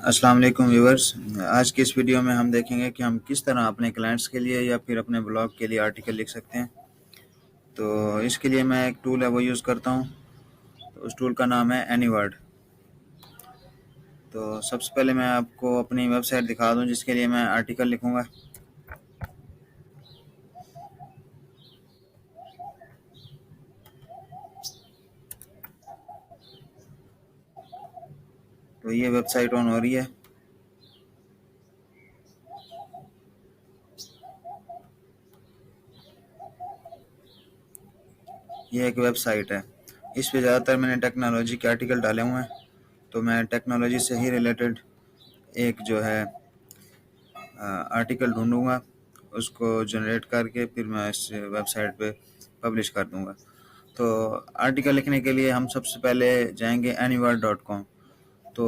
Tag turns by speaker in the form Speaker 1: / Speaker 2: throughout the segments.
Speaker 1: अस्सलाम वालेकुम व्यूअर्स। आज की इस वीडियो में हम देखेंगे कि हम किस तरह अपने क्लाइंट्स के लिए या फिर अपने ब्लॉग के लिए आर्टिकल लिख सकते हैं। तो इसके लिए मैं एक टूल है वो यूज़ करता हूँ। तो उस टूल का नाम है एनीवर्ड। तो सबसे पहले मैं आपको अपनी वेबसाइट दिखा दूँ जिसके लिए मैं आर्टिकल लिखूँगा। तो ये वेबसाइट ऑन हो रही है। ये एक वेबसाइट है। इस पे ज़्यादातर मैंने टेक्नोलॉजी के आर्टिकल डाले हुए हैं। तो मैं टेक्नोलॉजी से ही रिलेटेड एक जो है आर्टिकल ढूंढूंगा, उसको जनरेट करके फिर मैं इस वेबसाइट पे पब्लिश कर दूंगा। तो आर्टिकल लिखने के लिए हम सबसे पहले जाएंगे anyworld.com। तो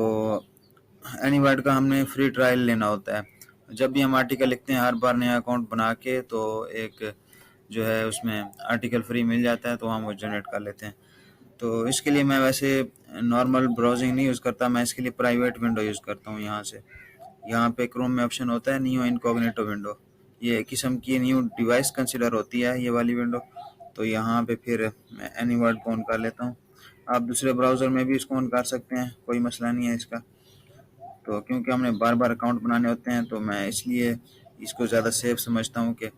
Speaker 1: एनीवर्ड का हमने फ्री ट्रायल लेना होता है। जब भी हम आर्टिकल लिखते हैं हर बार नया अकाउंट बना के तो एक जो है उसमें आर्टिकल फ्री मिल जाता है, तो हम वो जनरेट कर लेते हैं। तो इसके लिए मैं वैसे नॉर्मल ब्राउजिंग नहीं यूज़ करता, मैं इसके लिए प्राइवेट विंडो यूज़ करता हूँ। यहाँ पे क्रोम में ऑप्शन होता है न्यू इनकॉग्निटो विंडो। ये एक किस्म की न्यू डिवाइस कंसिडर होती है ये वाली विंडो। तो यहाँ पे फिर मैं एनीवर्ड को ऑन कर लेता हूँ। आप दूसरे ब्राउज़र में भी इसको ऑन कर सकते हैं, कोई मसला नहीं है इसका। तो क्योंकि हमने बार बार अकाउंट बनाने होते हैं तो मैं इसलिए इसको ज़्यादा सेफ समझता हूँ कि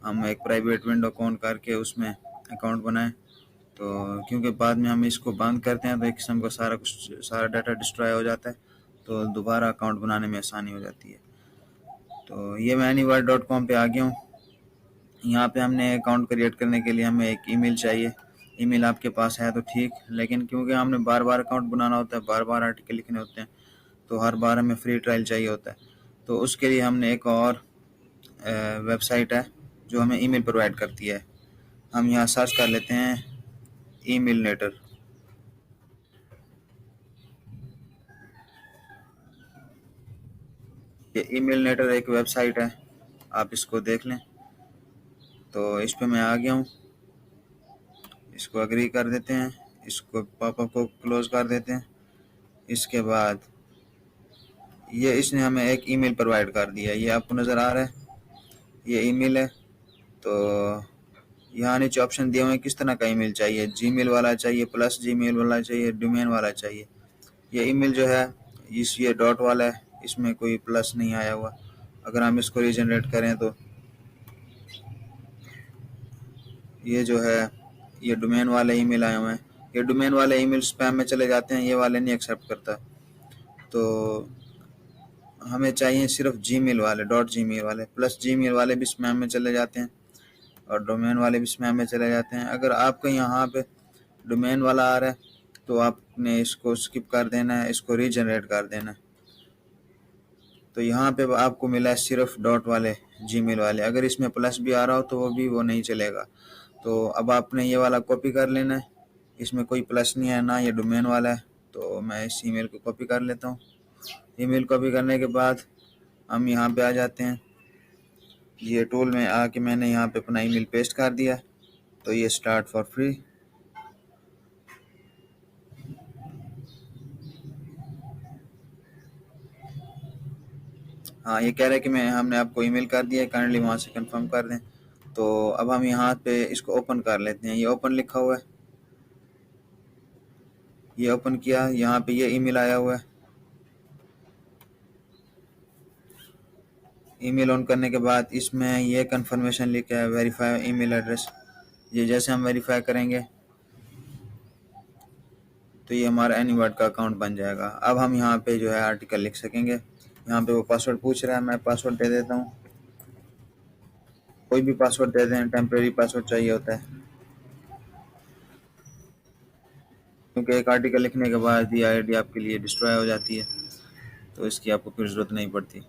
Speaker 1: हम एक प्राइवेट विंडो को ऑन करके उसमें अकाउंट बनाएं। तो क्योंकि बाद में हम इसको बंद करते हैं तो एक किस्म का सारा डाटा डिस्ट्रॉय हो जाता है, तो दोबारा अकाउंट बनाने में आसानी हो जाती है। तो ये मैं anyworld.com पे आ गया हूँ। यहाँ पे हमने अकाउंट क्रिएट करने के लिए हमें एक ईमेल चाहिए। ईमेल आपके पास है तो ठीक, लेकिन क्योंकि हमने बार बार अकाउंट बनाना होता है, बार बार आर्टिकल लिखने होते हैं, तो हर बार हमें फ्री ट्रायल चाहिए होता है। तो उसके लिए हमने एक और वेबसाइट है जो हमें ईमेल प्रोवाइड करती है। हम यहाँ सर्च कर लेते हैं ईमेल नेटर। ये ईमेल नेटर एक वेबसाइट है, आप इसको देख लें। तो इस पे मैं आ गया हूँ, इसको अग्री कर देते हैं, इसको पॉपअप को क्लोज कर देते हैं। इसके बाद ये इसने हमें एक ईमेल प्रोवाइड कर दिया, ये आपको नज़र आ रहा है, ये ईमेल है। तो यहाँ नीचे ऑप्शन दिए हुए हैं किस तरह का ईमेल चाहिए, जीमेल वाला चाहिए, प्लस जीमेल वाला चाहिए, डोमेन वाला चाहिए। ये ईमेल जो है ये डॉट वाला है, इसमें कोई प्लस नहीं आया हुआ। अगर हम इसको रीजनरेट करें तो ये जो है ये डोमेन वाले ईमेल आए हुए हैं। ये डोमेन वाले ईमेल स्पैम में चले जाते हैं, ये वाले नहीं एक्सेप्ट करता। तो हमें चाहिए सिर्फ जीमेल वाले, डॉट जीमेल वाले। प्लस जीमेल वाले भी स्पैम में चले जाते हैं और डोमेन वाले भी स्पैम में चले जाते हैं। अगर आपको यहाँ पे डोमेन वाला आ रहा है तो आपने इसको स्किप कर देना है, इसको रीजनरेट कर देना है। तो यहाँ पे आपको मिला है सिर्फ डॉट वाले जीमेल वाले। अगर इसमें प्लस भी आ रहा हो तो वो नहीं चलेगा। तो अब आपने ये वाला कॉपी कर लेना है, इसमें कोई प्लस नहीं है ना, ये डोमेन वाला है। तो मैं इस ईमेल को कॉपी कर लेता हूँ। ईमेल कॉपी करने के बाद हम यहाँ पे आ जाते हैं। ये टूल में आके मैंने यहाँ पे अपना ईमेल पेस्ट कर दिया। तो ये स्टार्ट फॉर फ्री। हाँ, ये कह रहा है कि हमने आपको ईमेल कर दिया है, काइंडली वहाँ से कंफर्म कर दें। तो अब हम यहाँ पे इसको ओपन कर लेते हैं। ये ओपन लिखा हुआ है, ये ओपन किया, यहाँ पे ये ईमेल आया हुआ है। ईमेल ऑन करने के बाद इसमें ये कंफर्मेशन लिखा है वेरीफाई ईमेल एड्रेस। ये जैसे हम वेरीफाई करेंगे तो ये हमारा एनीवर्ड का अकाउंट बन जाएगा। अब हम यहाँ पे जो है आर्टिकल लिख सकेंगे। यहाँ पे वो पासवर्ड पूछ रहा है, मैं पासवर्ड दे देता हूँ। कोई भी पासवर्ड दे दें, टेम्प्रेरी पासवर्ड चाहिए होता है, क्योंकि एक आर्टिकल लिखने के बाद ये आईडी आपके लिए डिस्ट्रॉय हो जाती है, तो इसकी आपको फिर ज़रूरत नहीं पड़ती।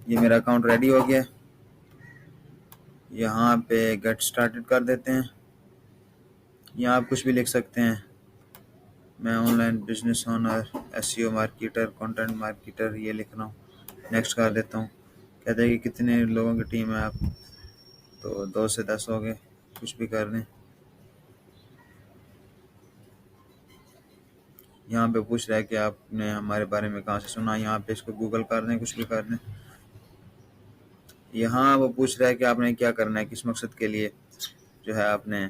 Speaker 1: ये मेरा अकाउंट रेडी हो गया। यहाँ पे गेट स्टार्टेड कर देते हैं। यहाँ आप कुछ भी लिख सकते हैं। मैं online business owner, SEO marketer, content marketer, ये लिख रहा हूँ। नेक्स्ट कर देता हूँ। कहते हैं कि कितने लोगों की टीम है आप, तो 2 से 10 हो गए, कुछ भी कर दें। यहाँ पे पूछ रहा है कि आपने हमारे बारे में कहाँ से सुना। यहाँ पे इसको गूगल कर दें, कुछ भी कर दें। यहाँ वो पूछ रहा है कि आपने क्या करना है, किस मकसद के लिए जो है आपने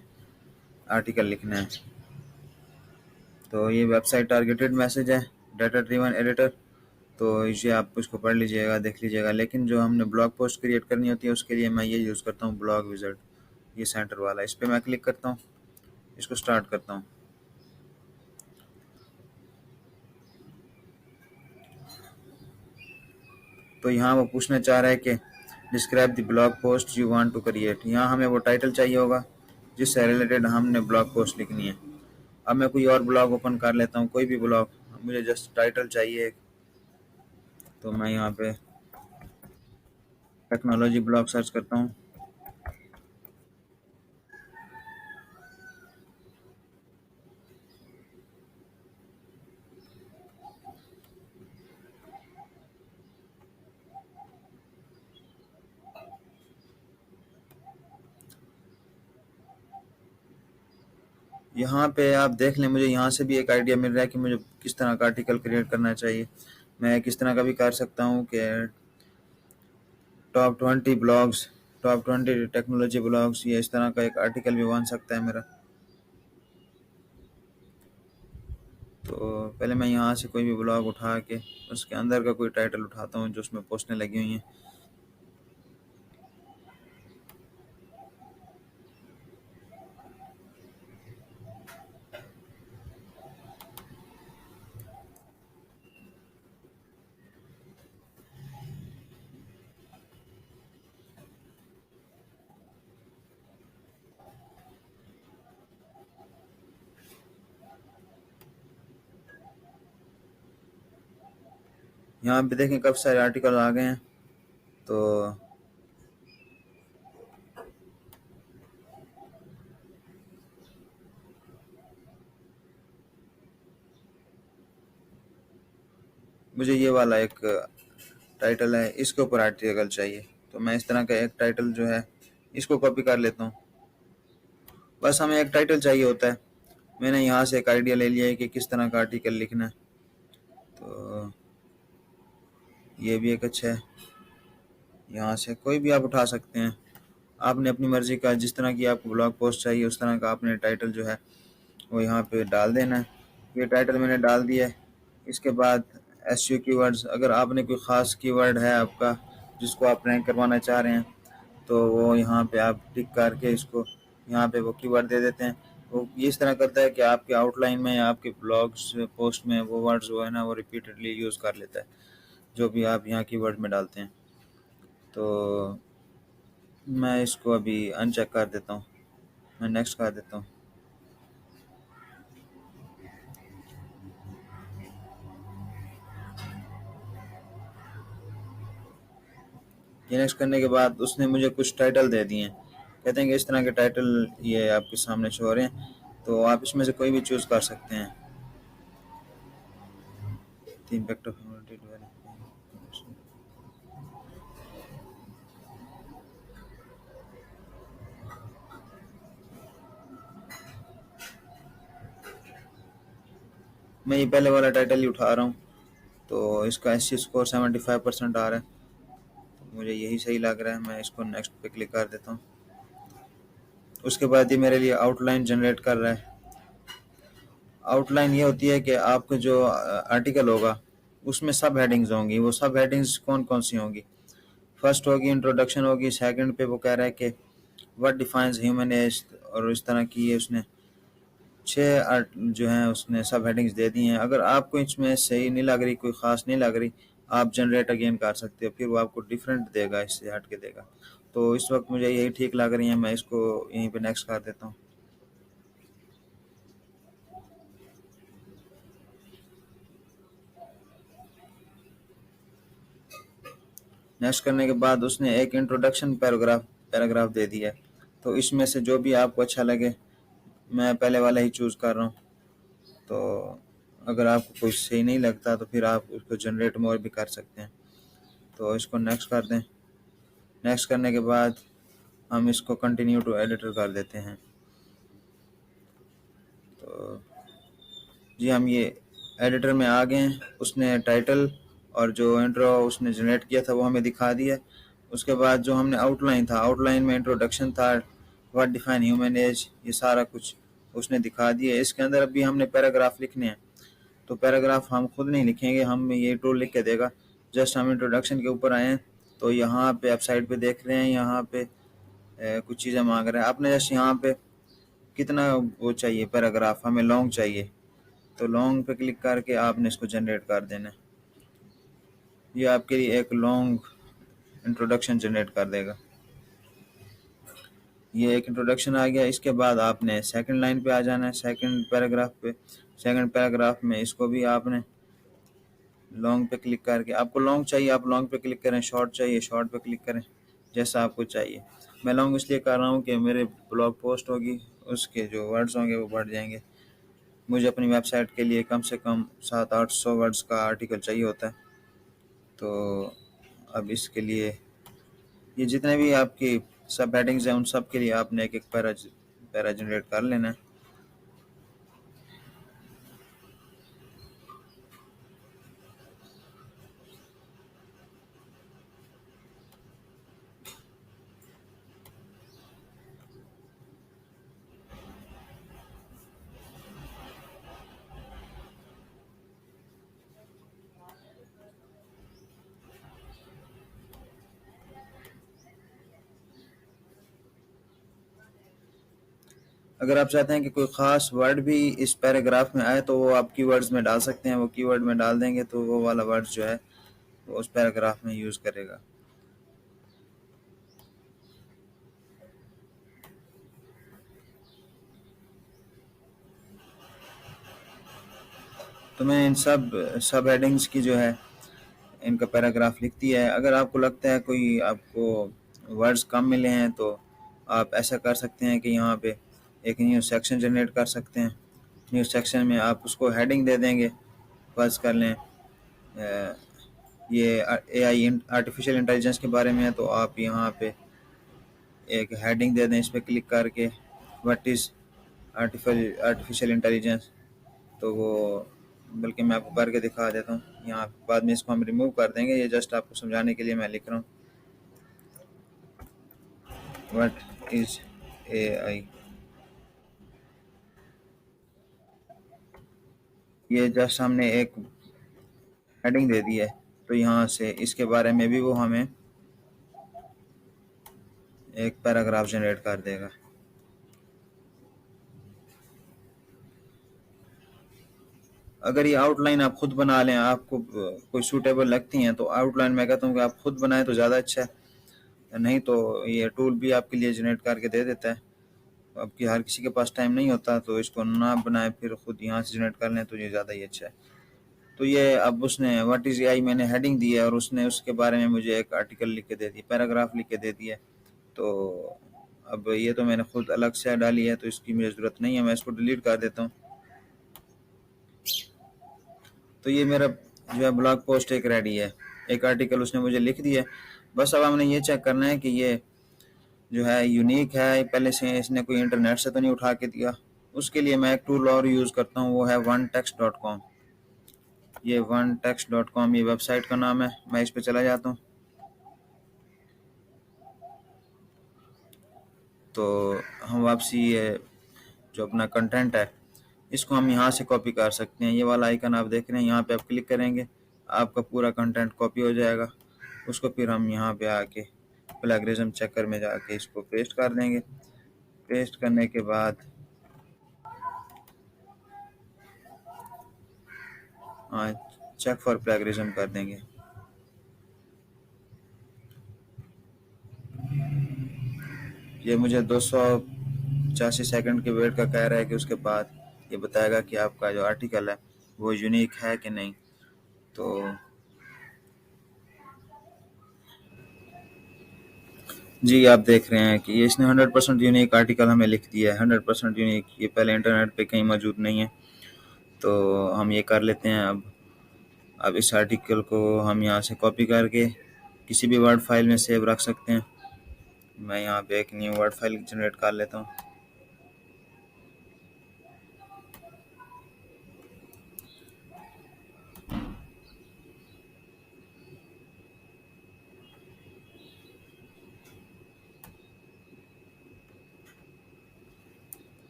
Speaker 1: आर्टिकल लिखना है। तो ये वेबसाइट टारगेटेड मैसेज है, डाटा ड्रिवन एडिटर। तो इसे आप उसको पढ़ लीजिएगा, देख लीजिएगा। लेकिन जो हमने ब्लॉग पोस्ट क्रिएट करनी होती है उसके लिए मैं ये यूज़ करता हूँ ब्लॉग विज़ार्ड, ये सेंटर वाला। इस पर मैं क्लिक करता हूँ, इसको स्टार्ट करता हूँ। तो यहाँ वो पूछना चाह रहा है कि describe the blog post you want to create. यहाँ हमें वो टाइटल चाहिए होगा जिससे रिलेटेड हमने ब्लॉग पोस्ट लिखनी है। अब मैं कोई और ब्लॉग ओपन कर लेता हूँ, कोई भी ब्लॉग, मुझे जस्ट टाइटल चाहिए। तो मैं यहाँ पे टेक्नोलॉजी ब्लॉग सर्च करता हूँ। यहाँ पे आप देख लें, मुझे यहाँ से भी एक आइडिया मिल रहा है कि मुझे किस तरह का आर्टिकल क्रिएट करना चाहिए। मैं किस तरह का भी कर सकता हूँ कि top 20 blogs, top 20 technology blogs, ये इस तरह का एक आर्टिकल भी बन सकता है मेरा। तो पहले मैं यहाँ से कोई भी ब्लॉग उठा के उसके अंदर का कोई टाइटल उठाता हूँ जो उसमें पोस्टें लगी हुई हैं। यहाँ पे देखें कब सारे आर्टिकल आ गए हैं। तो मुझे ये वाला एक टाइटल है, इसके ऊपर आर्टिकल चाहिए। तो मैं इस तरह का एक टाइटल जो है इसको कॉपी कर लेता हूँ। बस हमें एक टाइटल चाहिए होता है। मैंने यहाँ से एक आइडिया ले लिया है कि किस तरह का आर्टिकल लिखना है। तो ये भी एक अच्छा है, यहाँ से कोई भी आप उठा सकते हैं। आपने अपनी मर्ज़ी का, जिस तरह की आपको ब्लॉग पोस्ट चाहिए उस तरह का आपने टाइटल जो है वो यहाँ पे डाल देना है। ये टाइटल मैंने डाल दिया है। इसके बाद एसईओ कीवर्ड्स, अगर आपने कोई ख़ास कीवर्ड है आपका जिसको आप रैंक करवाना चाह रहे हैं तो वो यहाँ पे आप टिक करके इसको यहाँ पे वो कीवर्ड दे देते हैं। वो ये इस तरह करता है कि आपके आउटलाइन में या आपके ब्लॉग्स पोस्ट में वो वर्ड्स जो है ना वो रिपीटेडली यूज़ कर लेता है जो भी आप यहाँ कीवर्ड में डालते हैं। तो मैं इसको अभी अनचेक कर देता हूँ, मैं नेक्स्ट कर देता हूँ। ये नेक्स्ट करने के बाद उसने मुझे कुछ टाइटल दे दिए हैं। कहते हैं कि इस तरह के टाइटल ये आपके सामने शो हो रहे हैं, तो आप इसमें से कोई भी चूज़ कर सकते हैं। The impact of humanity development. मैं ये पहले वाला टाइटल ही उठा रहा हूँ। तो इसका एससी स्कोर 75% आ रहा है, तो मुझे यही सही लग रहा है। मैं इसको नेक्स्ट पे क्लिक कर देता हूँ। उसके बाद ये मेरे लिए आउटलाइन जनरेट कर रहा है। आउटलाइन ये होती है कि आपका जो आर्टिकल होगा उसमें सब हेडिंग्स होंगी। वो सब हेडिंग्स कौन कौन सी होंगी? फर्स्ट होगी इंट्रोडक्शन होगी, सेकंड पे वो कह रहा है कि व्हाट डिफाइंस ह्यूमन एज, और इस तरह की ये उसने 6 आर्ट जो हैं उसने सब हेडिंग्स दे दी हैं। अगर आपको इसमें सही नहीं लग रही, कोई ख़ास नहीं लग रही, आप जनरेट अगेन कर सकते हो, फिर वो आपको डिफरेंट देगा, इससे हट के देगा। तो इस वक्त मुझे यही ठीक लग रही है, मैं इसको यहीं पे नेक्स्ट कर देता हूँ। नेक्स्ट करने के बाद उसने एक इंट्रोडक्शन पैराग्राफ दे दिया है। तो इसमें से जो भी आपको अच्छा लगे, मैं पहले वाला ही चूज़ कर रहा हूँ। तो अगर आपको कोई सही नहीं लगता तो फिर आप उसको जनरेट मोर भी कर सकते हैं। तो इसको नेक्स्ट कर दें। नेक्स्ट करने के बाद हम इसको कंटिन्यू टू एडिटर कर देते हैं। तो जी हम ये एडिटर में आ गए हैं, उसने टाइटल और जो इंट्रो उसने जनरेट किया था वो हमें दिखा दिया। उसके बाद जो हमने आउटलाइन था, आउटलाइन में इंट्रोडक्शन था, व्हाट डिफाइन ह्यूमन एज, ये सारा कुछ उसने दिखा दिया। इसके अंदर अभी हमने पैराग्राफ लिखने हैं, तो पैराग्राफ हम खुद नहीं लिखेंगे, हम ये टूल लिख के देगा। जस्ट हम इंट्रोडक्शन के ऊपर आए हैं, तो यहाँ पे आप साइड पे देख रहे हैं, यहाँ पे कुछ चीज़ें मांग रहे हैं। आपने जस्ट यहाँ पे कितना वो चाहिए पैराग्राफ, हमें लॉन्ग चाहिए, तो लॉन्ग पे क्लिक करके आपने इसको जनरेट कर देना है। ये आपके लिए एक लॉन्ग इंट्रोडक्शन जनरेट कर देगा। ये एक इंट्रोडक्शन आ गया। इसके बाद आपने सेकंड लाइन पे आ जाना है, सेकंड पैराग्राफ पे। सेकंड पैराग्राफ में इसको भी आपने लॉन्ग पे क्लिक करके, आपको लॉन्ग चाहिए आप लॉन्ग पे क्लिक करें, शॉर्ट चाहिए शॉर्ट पे क्लिक करें, जैसा आपको चाहिए। मैं लॉन्ग इसलिए कर रहा हूँ कि मेरे ब्लॉग पोस्ट होगी, उसके जो वर्ड्स होंगे वो बढ़ जाएंगे। मुझे अपनी वेबसाइट के लिए कम से कम 700-800 वर्ड्स का आर्टिकल चाहिए होता है। तो अब इसके लिए ये जितने भी आपकी सब हेडिंग्स हैं उन सब के लिए आपने एक एक पैरा जनरेट कर लेना है। अगर आप चाहते हैं कि कोई ख़ास वर्ड भी इस पैराग्राफ में आए, तो वो आप कीवर्ड्स में डाल सकते हैं। वो कीवर्ड में डाल देंगे तो वो वाला वर्ड जो है वो उस पैराग्राफ में यूज़ करेगा। तो मैं इन सब हेडिंग्स की जो है इनका पैराग्राफ लिख दिया है। अगर आपको लगता है कोई आपको वर्ड्स कम मिले हैं, तो आप ऐसा कर सकते हैं कि यहाँ पे एक न्यू सेक्शन जनरेट कर सकते हैं। न्यू सेक्शन में आप उसको हेडिंग दे देंगे। फर्ज कर लें ये AI आर्टिफिशियल इंटेलिजेंस के बारे में है, तो आप यहाँ पे एक हेडिंग दे दें इस पर क्लिक करके, व्हाट इज़ आर्टिफिशियल इंटेलिजेंस। तो वो बल्कि मैं आपको करके दिखा देता हूँ यहाँ। बाद में इसको हम रिमूव कर देंगे, ये जस्ट आपको समझाने के लिए मैं लिख रहा हूँ, व्हाट इज़ AI। ये जस्ट हमने एक हेडिंग दे दी है, तो यहाँ से इसके बारे में भी वो हमें एक पैराग्राफ जनरेट कर देगा। अगर ये आउटलाइन आप खुद बना लें, आपको कोई सूटेबल लगती हैं, तो आउटलाइन मैं कहता हूँ कि आप खुद बनाएं तो ज़्यादा अच्छा है। नहीं तो ये टूल भी आपके लिए जनरेट करके दे देता है। आपकी हर किसी के पास टाइम नहीं होता, तो इसको ना बनाए फिर खुद यहाँ से जनरेट कर लें तो ये ज़्यादा ही अच्छा है। तो ये अब उसने व्हाट इज़ AI मैंने हेडिंग दी है, और उसने उसके बारे में मुझे एक आर्टिकल लिख के दे दी, पैराग्राफ लिख के दे दिया। तो अब ये तो मैंने खुद अलग से डाली है, तो इसकी मुझे ज़रूरत नहीं है, मैं इसको डिलीट कर देता हूँ। तो ये मेरा जो है ब्लॉग पोस्ट एक रेडी है, एक आर्टिकल उसने मुझे लिख दिया। बस अब हमने ये चेक करना है कि ये जो है यूनिक है, पहले से इसने कोई इंटरनेट से तो नहीं उठा के दिया। उसके लिए मैं एक टूल और यूज़ करता हूँ, वो है onetext.com। ये onetext.com ये वेबसाइट का नाम है। मैं इस पे चला जाता हूँ, तो हम वापसी ये जो अपना कंटेंट है इसको हम यहाँ से कॉपी कर सकते हैं। ये वाला आइकन आप देख रहे हैं, यहाँ पे आप क्लिक करेंगे, आपका पूरा कंटेंट कॉपी हो जाएगा। उसको फिर हम यहाँ पे आके प्लेगरिज्म चेकर में जाके इसको पेस्ट कर देंगे। पेस्ट करने के बाद हाँ, चेक फॉर प्लेगरिज्म कर देंगे। ये मुझे 285 सेकंड के वेट का कह रहा है कि उसके बाद ये बताएगा कि आपका जो आर्टिकल है वो यूनिक है कि नहीं। तो जी आप देख रहे हैं कि ये इसने 100% यूनिक आर्टिकल हमें लिख दिया है, 100% यूनिक। ये पहले इंटरनेट पे कहीं मौजूद नहीं है, तो हम ये कर लेते हैं। अब इस आर्टिकल को हम यहाँ से कॉपी करके किसी भी वर्ड फाइल में सेव रख सकते हैं। मैं यहाँ पे एक न्यू वर्ड फाइल जनरेट कर लेता हूँ।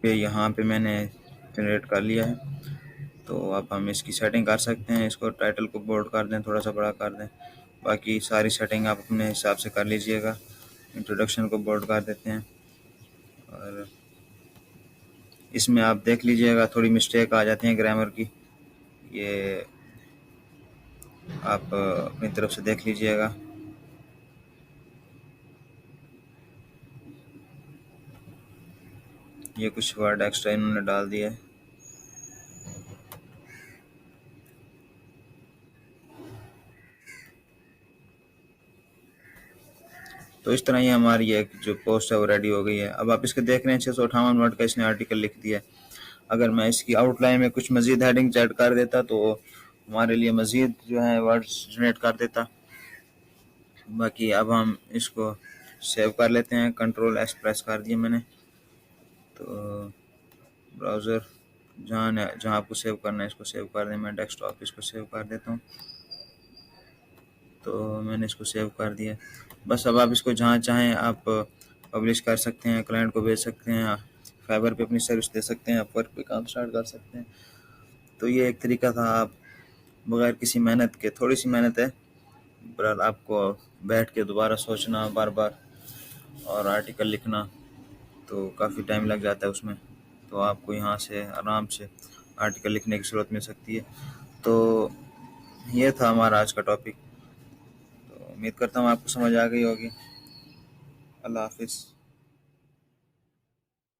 Speaker 1: पे यहाँ पे मैंने जनरेट कर लिया है। तो अब हम इसकी सेटिंग कर सकते हैं, इसको टाइटल को बोल्ड कर दें, थोड़ा सा बड़ा कर दें, बाकी सारी सेटिंग आप अपने हिसाब से कर लीजिएगा। इंट्रोडक्शन को बोल्ड कर देते हैं और इसमें आप देख लीजिएगा थोड़ी मिस्टेक आ जाती है ग्रामर की, ये आप अपनी तरफ से देख लीजिएगा। ये कुछ वर्ड एक्स्ट्रा इन्होंने डाल दिया है। तो इस तरह ही हमारी एक जो पोस्ट है वो रेडी हो गई है। अब आप इसके देख रहे हैं 658 वर्ड का इसने आर्टिकल लिख दिया है। अगर मैं इसकी आउटलाइन में कुछ मज़ीद हेडिंग्स ऐड कर देता तो हमारे लिए मज़ीद जो है वर्ड्स जनरेट कर देता। बाकी अब हम इसको सेव कर लेते हैं, कंट्रोल एस प्रेस कर दिया मैंने। तो ब्राउज़र जहाँ आपको सेव करना है इसको सेव कर दें। मैं डेस्कटॉप इसको सेव कर देता हूँ। तो मैंने इसको सेव कर दिया। बस अब आप इसको जहाँ चाहें आप पब्लिश कर सकते हैं, क्लाइंट को भेज सकते हैं, फाइवर पे अपनी सर्विस दे सकते हैं, अपवर्क पे काम स्टार्ट कर सकते हैं। तो ये एक तरीका था, आप बगैर किसी मेहनत के, थोड़ी सी मेहनत है पर आपको बैठ के दोबारा सोचना बार बार और आर्टिकल लिखना तो काफ़ी टाइम लग जाता है उसमें, तो आपको यहाँ से आराम से आर्टिकल लिखने की ज़रूरत मिल सकती है। तो ये था हमारा आज का टॉपिक। तो उम्मीद करता हूँ आपको समझ आ गई होगी। अल्लाह हाफिज़।